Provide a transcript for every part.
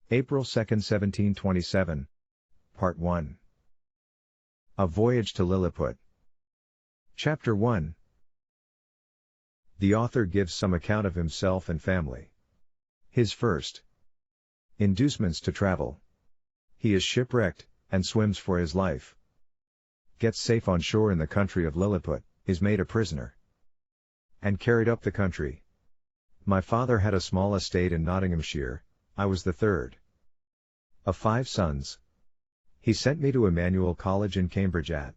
April 2, 1727. Part 1. A Voyage to Lilliput. Chapter 1. The author gives some account of himself and family. His first inducements to travel. He is shipwrecked, and swims for his life. Gets safe on shore in the country of Lilliput, is made a prisoner, and carried up the country. My father had a small estate in Nottinghamshire. I was the third of 5 sons. He sent me to Emmanuel College in Cambridge at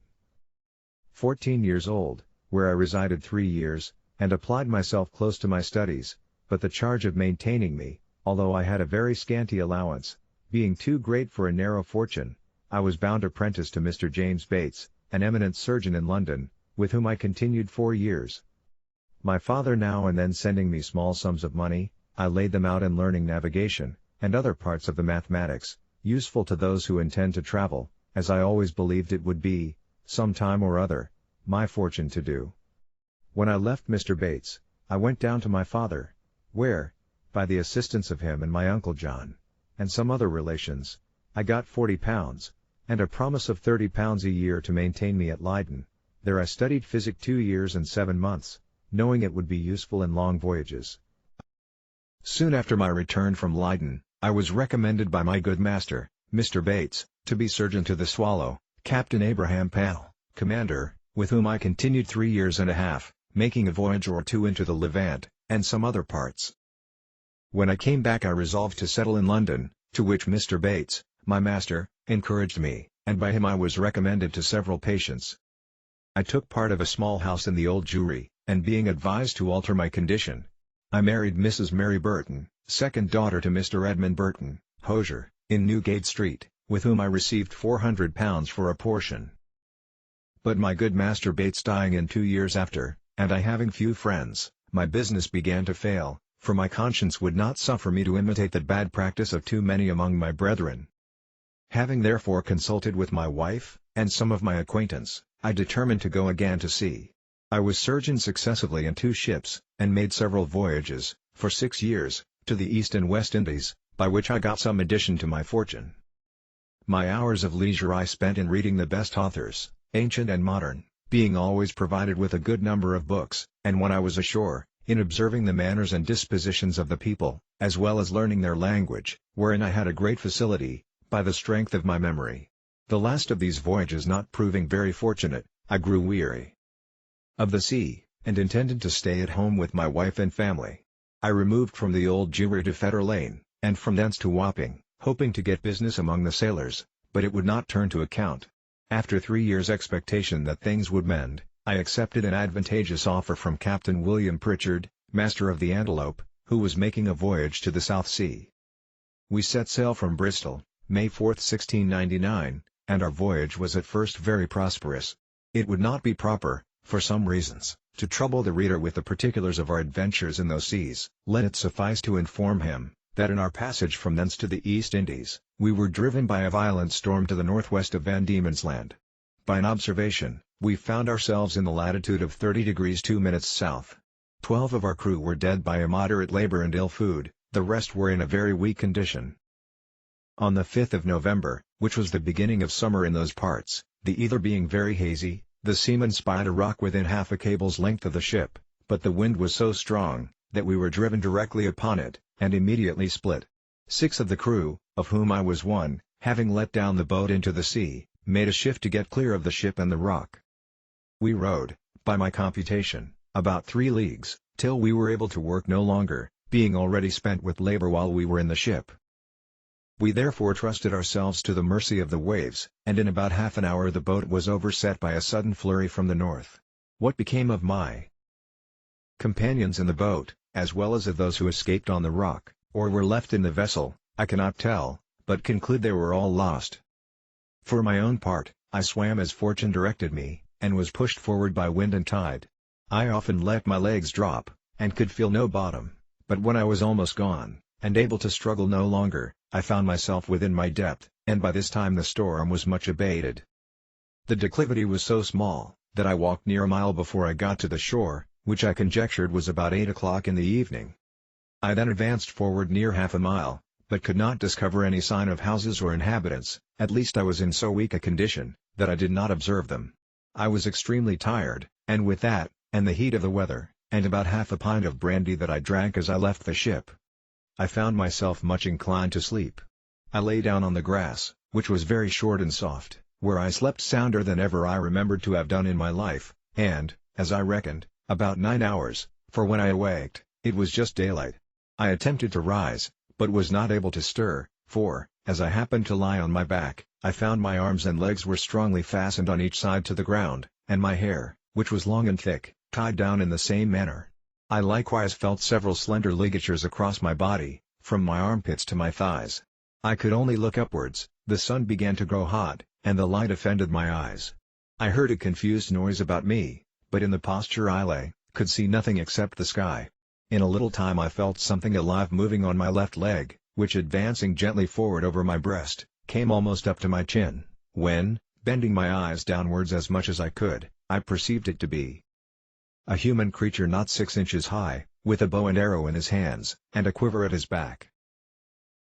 14 years old, where I resided 3 years, and applied myself close to my studies, but the charge of maintaining me, although I had a very scanty allowance, being too great for a narrow fortune, I was bound apprentice to Mr. James Bates, an eminent surgeon in London, with whom I continued 4 years. My father now and then sending me small sums of money, I laid them out in learning navigation, and other parts of the mathematics, useful to those who intend to travel, as I always believed it would be, some time or other, my fortune to do. When I left Mr. Bates, I went down to my father, where, by the assistance of him and my uncle John, and some other relations, I got £40, and a promise of £30 a year to maintain me at Leyden. There I studied physic 2 years and 7 months, knowing it would be useful in long voyages. Soon after my return from Leyden, I was recommended by my good master, Mr. Bates, to be surgeon to the Swallow, Captain Abraham Pal, commander, with whom I continued 3 years and a half, making a voyage or 2 into the Levant, and some other parts. When I came back I resolved to settle in London, to which Mr. Bates, my master, encouraged me, and by him I was recommended to several patients. I took part of a small house in the Old Jewry, and being advised to alter my condition, I married Mrs. Mary Burton, second daughter to Mr. Edmund Burton, hosier, in Newgate Street, with whom I received £400 for a portion. But my good master Bates dying in 2 years after, and I having few friends, my business began to fail, for my conscience would not suffer me to imitate the bad practice of too many among my brethren. Having therefore consulted with my wife, and some of my acquaintance, I determined to go again to sea. I was surgeon successively in 2 ships, and made several voyages, for 6 years, to the East and West Indies, by which I got some addition to my fortune. My hours of leisure I spent in reading the best authors, ancient and modern, being always provided with a good number of books, and when I was ashore, in observing the manners and dispositions of the people, as well as learning their language, wherein I had a great facility, by the strength of my memory. The last of these voyages not proving very fortunate, I grew weary of the sea, and intended to stay at home with my wife and family. I removed from the Old Jewry to Fetter Lane, and from thence to Wapping, hoping to get business among the sailors, but it would not turn to account. After 3 years' expectation that things would mend, I accepted an advantageous offer from Captain William Pritchard, master of the Antelope, who was making a voyage to the South Sea. We set sail from Bristol, May 4, 1699, and our voyage was at first very prosperous. It would not be proper, for some reasons, to trouble the reader with the particulars of our adventures in those seas. Let it suffice to inform him, that in our passage from thence to the East Indies, we were driven by a violent storm to the northwest of Van Diemen's Land. By an observation, we found ourselves in the latitude of 30 degrees 2 minutes south. 12 of our crew were dead by immoderate labor and ill food, the rest were in a very weak condition. On the 5th of November, which was the beginning of summer in those parts, the ether being very hazy, the seamen spied a rock within half a cable's length of the ship, but the wind was so strong, that we were driven directly upon it, and immediately split. 6 of the crew, of whom I was one, having let down the boat into the sea, made a shift to get clear of the ship and the rock. We rowed, by my computation, about 3 leagues, till we were able to work no longer, being already spent with labor while we were in the ship. We therefore trusted ourselves to the mercy of the waves, and in about half an hour the boat was overset by a sudden flurry from the north. What became of my companions in the boat, as well as of those who escaped on the rock, or were left in the vessel, I cannot tell, but conclude they were all lost. For my own part, I swam as fortune directed me, and was pushed forward by wind and tide. I often let my legs drop, and could feel no bottom, but when I was almost gone, and able to struggle no longer, I found myself within my depth, and by this time the storm was much abated. The declivity was so small, that I walked near a mile before I got to the shore, which I conjectured was about 8 o'clock in the evening. I then advanced forward near half a mile, but could not discover any sign of houses or inhabitants. At least I was in so weak a condition, that I did not observe them. I was extremely tired, and with that, and the heat of the weather, and about half a pint of brandy that I drank as I left the ship, I found myself much inclined to sleep. I lay down on the grass, which was very short and soft, where I slept sounder than ever I remembered to have done in my life, and, as I reckoned, about 9 hours, for when I awaked, it was just daylight. I attempted to rise, but was not able to stir, for, as I happened to lie on my back, I found my arms and legs were strongly fastened on each side to the ground, and my hair, which was long and thick, tied down in the same manner. I likewise felt several slender ligatures across my body, from my armpits to my thighs. I could only look upwards, the sun began to grow hot, and the light offended my eyes. I heard a confused noise about me, but in the posture I lay, could see nothing except the sky. In a little time I felt something alive moving on my left leg, which advancing gently forward over my breast, came almost up to my chin, when, bending my eyes downwards as much as I could, I perceived it to be a human creature not 6 inches high, with a bow and arrow in his hands, and a quiver at his back.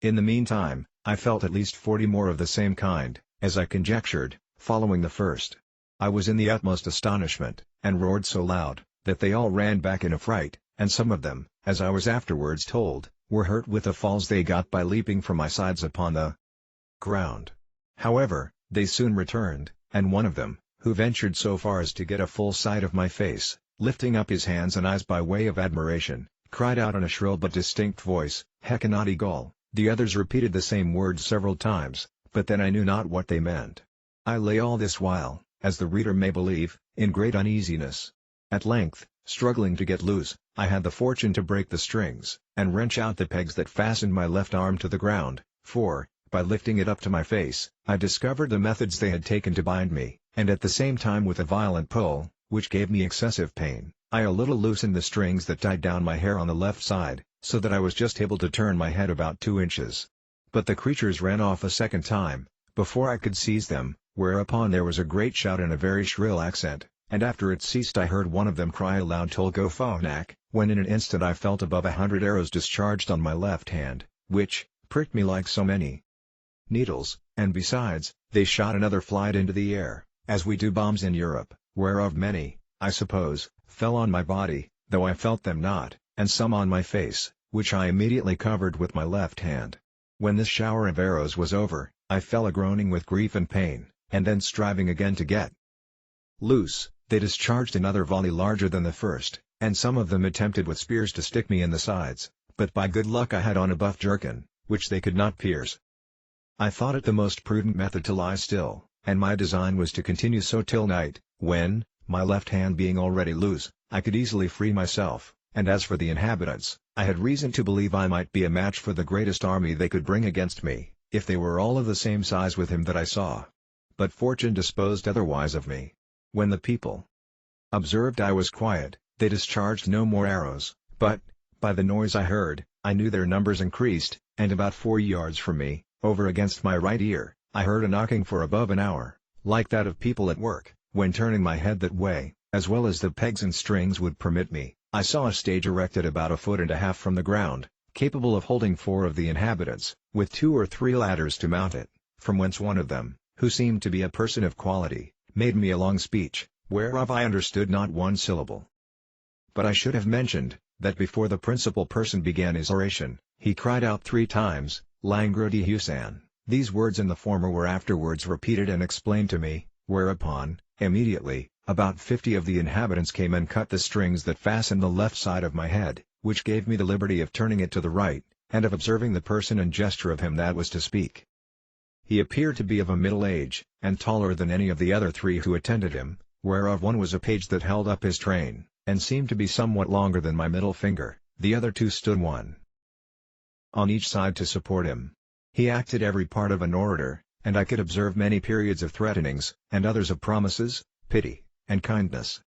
In the meantime, I felt at least 40 more of the same kind, as I conjectured, following the first. I was in the utmost astonishment, and roared so loud, that they all ran back in affright, and some of them, as I was afterwards told, were hurt with the falls they got by leaping from my sides upon the ground. However, they soon returned, and one of them, who ventured so far as to get a full sight of my face, lifting up his hands and eyes by way of admiration, cried out in a shrill but distinct voice, "Hekinati Gull." The others repeated the same words several times, but then I knew not what they meant. I lay all this while, as the reader may believe, in great uneasiness. At length, struggling to get loose, I had the fortune to break the strings, and wrench out the pegs that fastened my left arm to the ground, for, by lifting it up to my face, I discovered the methods they had taken to bind me, and at the same time with a violent pull, which gave me excessive pain, I a little loosened the strings that tied down my hair on the left side, so that I was just able to turn my head about 2 inches. But the creatures ran off a second time, before I could seize them, whereupon there was a great shout in a very shrill accent, and after it ceased I heard one of them cry aloud Tolgo Fognak, when in an instant I felt above 100 arrows discharged on my left hand, which pricked me like so many needles, and besides, they shot another flight into the air, as we do bombs in Europe, whereof many, I suppose, fell on my body, though I felt them not, and some on my face, which I immediately covered with my left hand. When this shower of arrows was over, I fell a groaning with grief and pain, and then striving again to get loose, they discharged another volley larger than the first, and some of them attempted with spears to stick me in the sides, but by good luck I had on a buff jerkin, which they could not pierce. I thought it the most prudent method to lie still, and my design was to continue so till night, when, my left hand being already loose, I could easily free myself, and as for the inhabitants, I had reason to believe I might be a match for the greatest army they could bring against me, if they were all of the same size with him that I saw. But fortune disposed otherwise of me. When the people observed I was quiet, they discharged no more arrows, but, by the noise I heard, I knew their numbers increased, and about 4 yards from me, over against my right ear, I heard a knocking for above an hour, like that of people at work. When turning my head that way, as well as the pegs and strings would permit me, I saw a stage erected about 1.5 feet from the ground, capable of holding 4 of the inhabitants, with 2 or 3 ladders to mount it, from whence one of them, who seemed to be a person of quality, made me a long speech, whereof I understood not one syllable. But I should have mentioned, that before the principal person began his oration, he cried out 3 times, Langrodi Husan. These words in the former were afterwards repeated and explained to me, whereupon, immediately, about 50 of the inhabitants came and cut the strings that fastened the left side of my head, which gave me the liberty of turning it to the right, and of observing the person and gesture of him that was to speak. He appeared to be of a middle age, and taller than any of the other 3 who attended him, whereof one was a page that held up his train, and seemed to be somewhat longer than my middle finger. The other 2 stood one on each side to support him. He acted every part of an orator, and I could observe many periods of threatenings, and others of promises, pity, and kindness.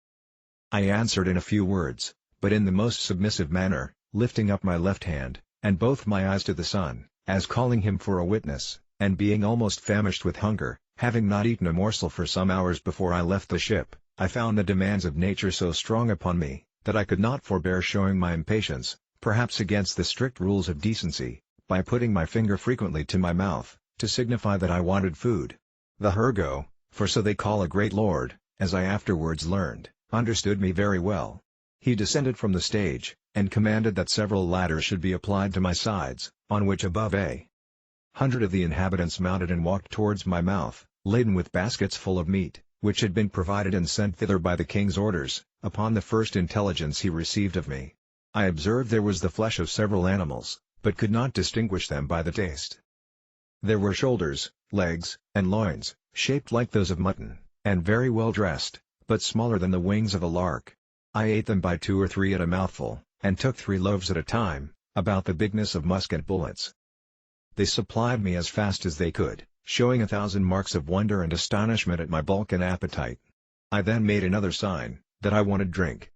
I answered in a few words, but in the most submissive manner, lifting up my left hand, and both my eyes to the sun, as calling him for a witness, and being almost famished with hunger, having not eaten a morsel for some hours before I left the ship, I found the demands of nature so strong upon me, that I could not forbear showing my impatience, perhaps against the strict rules of decency, by putting my finger frequently to my mouth, to signify that I wanted food. The Hergo, for so they call a great lord, as I afterwards learned, understood me very well. He descended from the stage, and commanded that several ladders should be applied to my sides, on which above 100 of the inhabitants mounted and walked towards my mouth, laden with baskets full of meat, which had been provided and sent thither by the king's orders, upon the first intelligence he received of me. I observed there was the flesh of several animals, but could not distinguish them by the taste. There were shoulders, legs, and loins, shaped like those of mutton, and very well dressed, but smaller than the wings of a lark. I ate them by 2 or 3 at a mouthful, and took 3 loaves at a time, about the bigness of musket bullets. They supplied me as fast as they could, showing 1,000 marks of wonder and astonishment at my bulk and appetite. I then made another sign, that I wanted drink.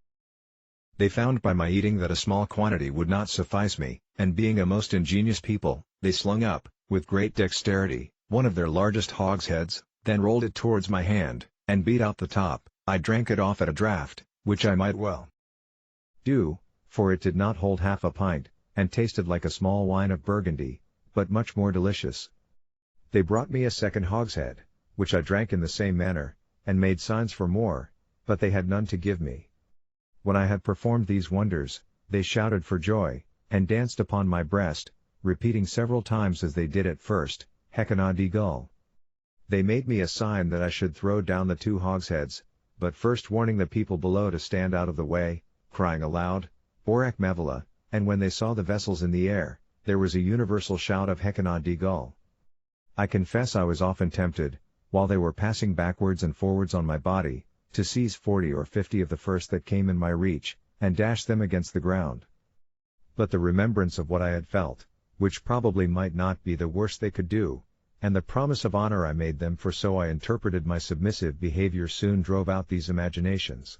They found by my eating that a small quantity would not suffice me, and being a most ingenious people, they slung up, with great dexterity, one of their largest hogsheads, then rolled it towards my hand, and beat out the top. I drank it off at a draught, which I might well do, for it did not hold half a pint, and tasted like a small wine of Burgundy, but much more delicious. They brought me a second hogshead, which I drank in the same manner, and made signs for more, but they had none to give me. When I had performed these wonders, they shouted for joy, and danced upon my breast, repeating several times as they did at first, Hecana di Gull. They made me a sign that I should throw down the 2 hogsheads, but first warning the people below to stand out of the way, crying aloud, Borac Mevela, and when they saw the vessels in the air, there was a universal shout of Hecana di Gull. I confess I was often tempted, while they were passing backwards and forwards on my body, to seize 40 or 50 of the first that came in my reach, and dash them against the ground. But the remembrance of what I had felt, which probably might not be the worst they could do, and the promise of honor I made them, for so I interpreted my submissive behavior, soon drove out these imaginations.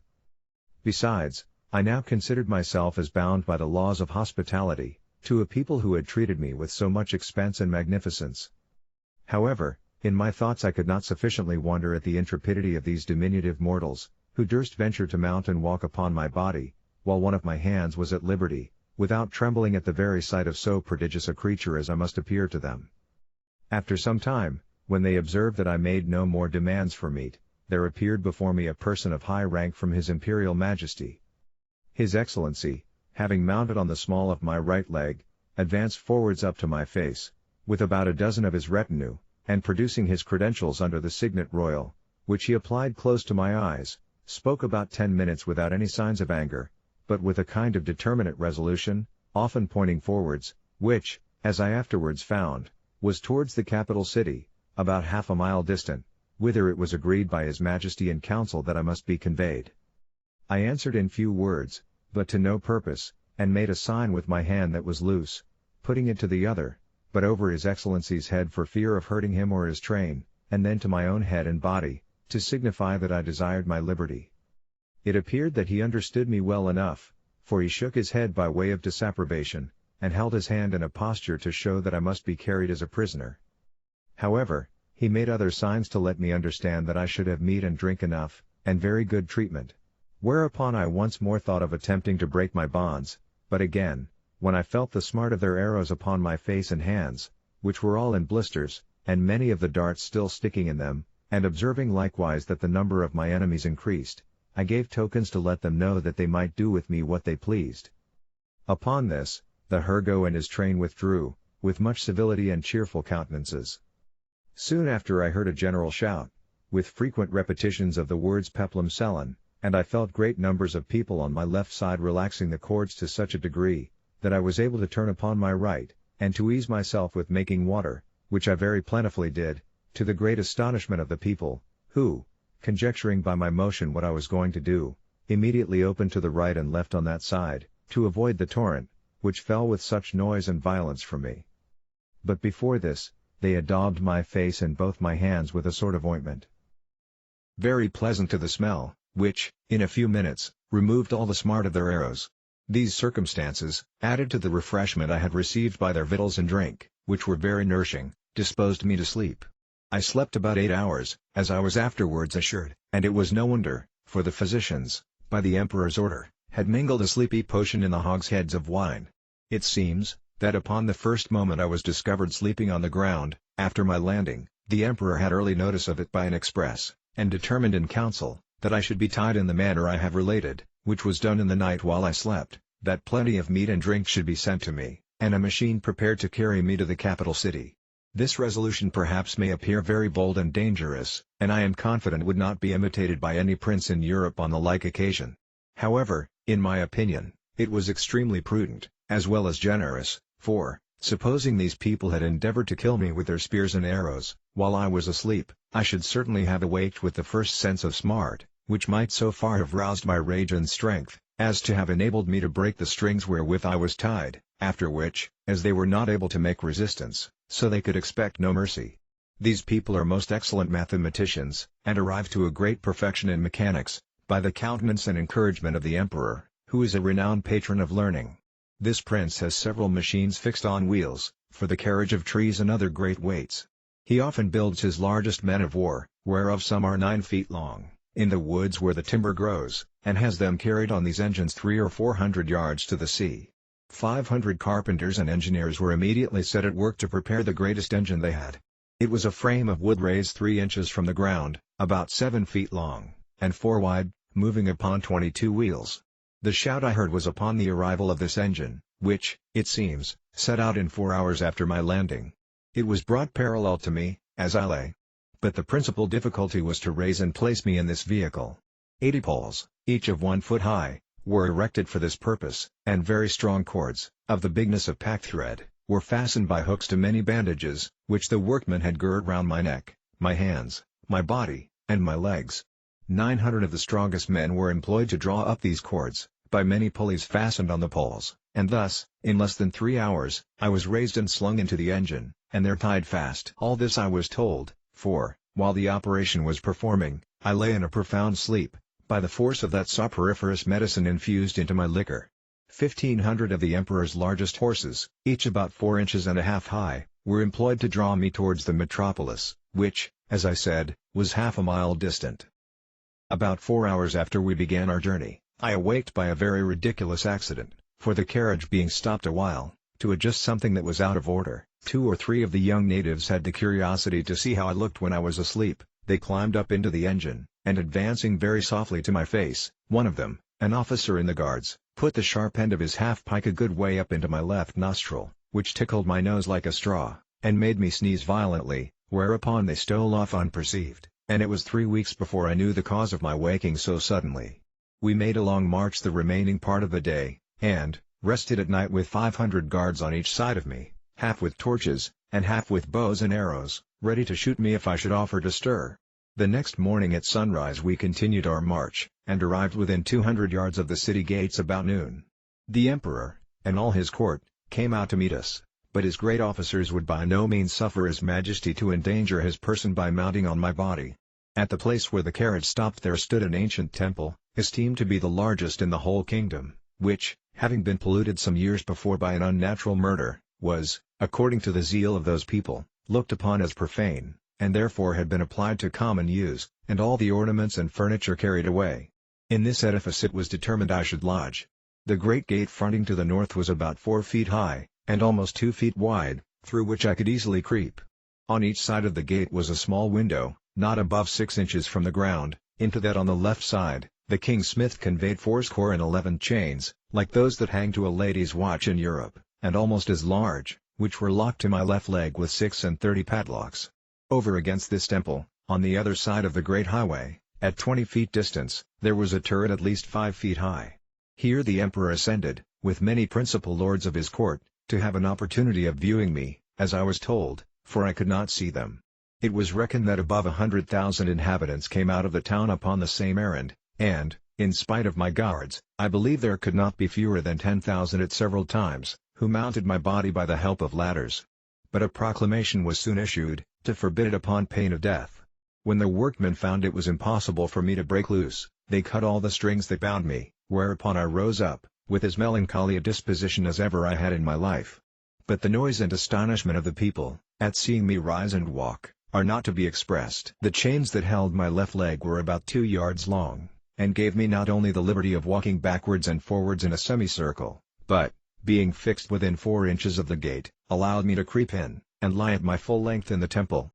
Besides, I now considered myself as bound by the laws of hospitality, to a people who had treated me with so much expense and magnificence. However, in my thoughts I could not sufficiently wonder at the intrepidity of these diminutive mortals, who durst venture to mount and walk upon my body, while one of my hands was at liberty, without trembling at the very sight of so prodigious a creature as I must appear to them. After some time, when they observed that I made no more demands for meat, there appeared before me a person of high rank from His Imperial Majesty. His Excellency, having mounted on the small of my right leg, advanced forwards up to my face, with about 12 of his retinue, and producing his credentials under the signet royal, which he applied close to my eyes, spoke about 10 minutes without any signs of anger, but with a kind of determinate resolution, often pointing forwards, which, as I afterwards found, was towards the capital city, about half a mile distant, whither it was agreed by His Majesty in council that I must be conveyed. I answered in few words, but to no purpose, and made a sign with my hand that was loose, putting it to the other, but over His Excellency's head for fear of hurting him or his train, and then to my own head and body, to signify that I desired my liberty. It appeared that he understood me well enough, for he shook his head by way of disapprobation, and held his hand in a posture to show that I must be carried as a prisoner. However, he made other signs to let me understand that I should have meat and drink enough, and very good treatment. Whereupon I once more thought of attempting to break my bonds, but again, when I felt the smart of their arrows upon my face and hands, which were all in blisters, and many of the darts still sticking in them, and observing likewise that the number of my enemies increased, I gave tokens to let them know that they might do with me what they pleased. Upon this, the Hergo and his train withdrew, with much civility and cheerful countenances. Soon after I heard a general shout, with frequent repetitions of the words Peplum Selen, and I felt great numbers of people on my left side relaxing the cords to such a degree, that I was able to turn upon my right, and to ease myself with making water, which I very plentifully did, to the great astonishment of the people, who, conjecturing by my motion what I was going to do, immediately opened to the right and left on that side, to avoid the torrent, which fell with such noise and violence from me. But before this, they had daubed my face and both my hands with a sort of ointment, very pleasant to the smell, which, in a few minutes, removed all the smart of their arrows. These circumstances, added to the refreshment I had received by their victuals and drink, which were very nourishing, disposed me to sleep. I slept about 8 hours, as I was afterwards assured, and it was no wonder, for the physicians, by the Emperor's order, had mingled a sleepy potion in the hogsheads of wine. It seems, that upon the first moment I was discovered sleeping on the ground, after my landing, the Emperor had early notice of it by an express, and determined in council, that I should be tied in the manner I have related, which was done in the night while I slept, that plenty of meat and drink should be sent to me, and a machine prepared to carry me to the capital city. This resolution perhaps may appear very bold and dangerous, and I am confident would not be imitated by any prince in Europe on the like occasion. However, in my opinion, it was extremely prudent, as well as generous, for, supposing these people had endeavored to kill me with their spears and arrows, while I was asleep, I should certainly have awaked with the first sense of smart, which might so far have roused my rage and strength, as to have enabled me to break the strings wherewith I was tied, after which, as they were not able to make resistance, so they could expect no mercy. These people are most excellent mathematicians, and arrive to a great perfection in mechanics, by the countenance and encouragement of the Emperor, who is a renowned patron of learning. This prince has several machines fixed on wheels, for the carriage of trees and other great weights. He often builds his largest men of war, whereof some are 9 feet long, in the woods where the timber grows, and has them carried on these engines 300 or 400 yards to the sea. 500 carpenters and engineers were immediately set at work to prepare the greatest engine they had. It was a frame of wood raised 3 inches from the ground, about 7 feet long, and 4 wide, moving upon 22 wheels. The shout I heard was upon the arrival of this engine, which, it seems, set out in 4 hours after my landing. It was brought parallel to me, as I lay. But the principal difficulty was to raise and place me in this vehicle. 80 poles, each of 1 foot high, were erected for this purpose, and very strong cords, of the bigness of packthread, were fastened by hooks to many bandages, which the workmen had girt round my neck, my hands, my body, and my legs. 900 of the strongest men were employed to draw up these cords, by many pulleys fastened on the poles, and thus, in less than 3 hours, I was raised and slung into the engine, and there tied fast. All this I was told, for, while the operation was performing, I lay in a profound sleep, by the force of that soporiferous medicine infused into my liquor. 1,500 of the Emperor's largest horses, each about 4 inches and a half high, were employed to draw me towards the metropolis, which, as I said, was half a mile distant. About 4 hours after we began our journey, I awaked by a very ridiculous accident, for the carriage being stopped a while, to adjust something that was out of order. 2 or 3 of the young natives had the curiosity to see how I looked when I was asleep. They climbed up into the engine, and advancing very softly to my face, one of them, an officer in the guards, put the sharp end of his half-pike a good way up into my left nostril, which tickled my nose like a straw, and made me sneeze violently, whereupon they stole off unperceived, and it was 3 weeks before I knew the cause of my waking so suddenly. We made a long march the remaining part of the day, and, rested at night with 500 guards on each side of me, half with torches, and half with bows and arrows, ready to shoot me if I should offer to stir. The next morning at sunrise we continued our march, and arrived within 200 yards of the city gates about noon. The Emperor, and all his court, came out to meet us, but his great officers would by no means suffer His Majesty to endanger his person by mounting on my body. At the place where the carriage stopped there stood an ancient temple, esteemed to be the largest in the whole kingdom, which, having been polluted some years before by an unnatural murder, was, according to the zeal of those people, looked upon as profane, and therefore had been applied to common use, and all the ornaments and furniture carried away. In this edifice it was determined I should lodge. The great gate fronting to the north was about 4 feet high, and almost 2 feet wide, through which I could easily creep. On each side of the gate was a small window, not above 6 inches from the ground. Into that on the left side, the king's smith conveyed 11 chains, like those that hang to a lady's watch in Europe, and almost as large, which were locked to my left leg with 36 padlocks. Over against this temple, on the other side of the great highway, at 20 feet distance, there was a turret at least 5 feet high. Here the Emperor ascended, with many principal lords of his court, to have an opportunity of viewing me, as I was told, for I could not see them. It was reckoned that above 100,000 inhabitants came out of the town upon the same errand, and, in spite of my guards, I believe there could not be fewer than 10,000 at several times, who mounted my body by the help of ladders. But a proclamation was soon issued, to forbid it upon pain of death. When the workmen found it was impossible for me to break loose, they cut all the strings that bound me, whereupon I rose up, with as melancholy a disposition as ever I had in my life. But the noise and astonishment of the people, at seeing me rise and walk, are not to be expressed. The chains that held my left leg were about 2 yards long, and gave me not only the liberty of walking backwards and forwards in a semicircle, but, being fixed within 4 inches of the gate, allowed me to creep in, and lie at my full length in the temple,